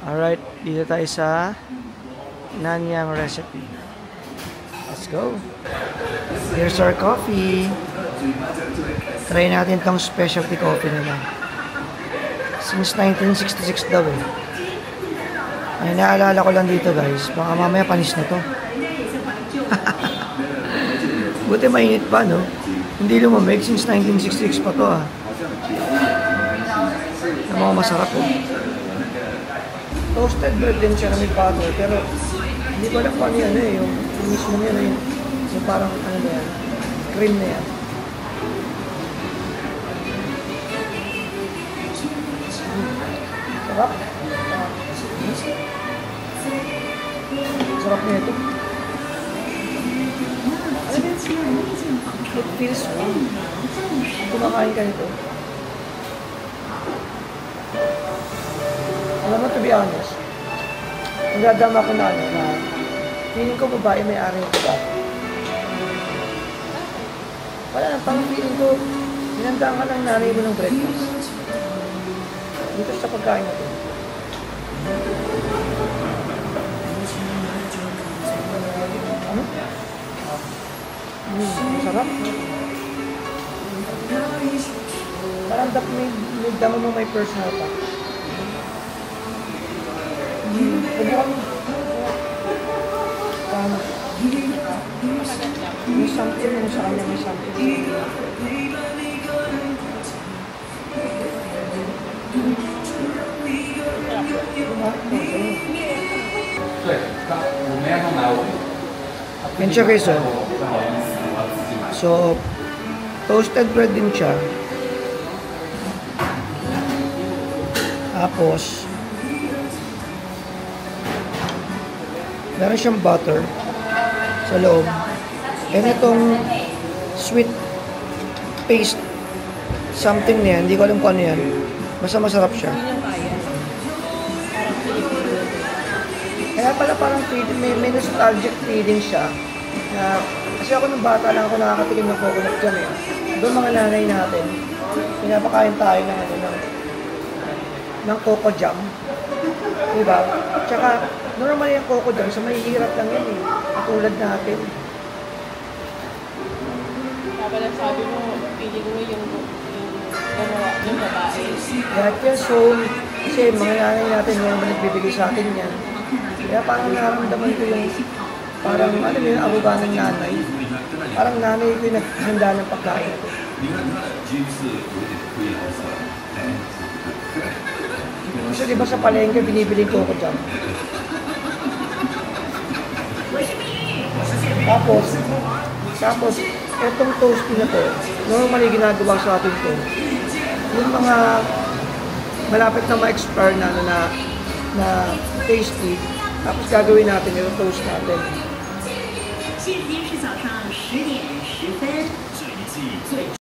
Alright, dito tayo sa Nanyang recipe. Let's go. Here's our coffee. Try natin tong specialty coffee nila. Since 1966 daw eh. Ay, naalala ko lang dito guys. Baka mamaya panis na to. Buti mainit pa, no? Hindi lumamig since 1966 pa to ah. Ang mga masarap oh. Toasted bread din siya na may butter, pero hindi ko alam kung ano yan eh, yung mismo yan eh, yung parang ano na yan, cream na yan. Sarap. Sarap na ito. It feels warm. Kumakain ka nito. Alam mo, to be honest, nagdadama ko na ano, na feeling ko babae may-ari ito ba? Wala lang, pang feeling ko, hinandaan ka ng nanay mo ng breakfast. Dito sa pagkain natin. Ano? Masarap. Parang may damo mo may personal pa. May something mo sa kanya, may something. Yan siya guys oh. So, toasted bread din siya. Tapos, meron siyang butter sa loob. And itong sweet paste something na yan. Hindi ko alam kung ano yan. Basta masarap siya. Kaya pala parang may nostalgic feeling siya. Na, kasi ako nung bata lang ako nakakatikim ng coconut dyan eh. Doon mga nanay natin, pinapakain tayo ng ano, ng coco jam. Diba? Tsaka, normal yung coco jam, so mahihirap lang yan eh. Katulad natin. Pala sabi mo, pili ko yung babae. Lahat yan, so, kasi mga nanay natin yung nagbibigay sa atin yan. Kaya parang naramdaman ko yung, parang, ano yun, aruga ng nanay. Parang nanay ko yung naghanda ng pagkain. Kasi diba sa palengke, binibili ko dyan. Tapos, etong toasty na to, normally ginagawa sa atin to, yung mga malapit na ma-expire na, na tasty, tapos gagawin natin, yung toast natin. 现在是早上10点10分。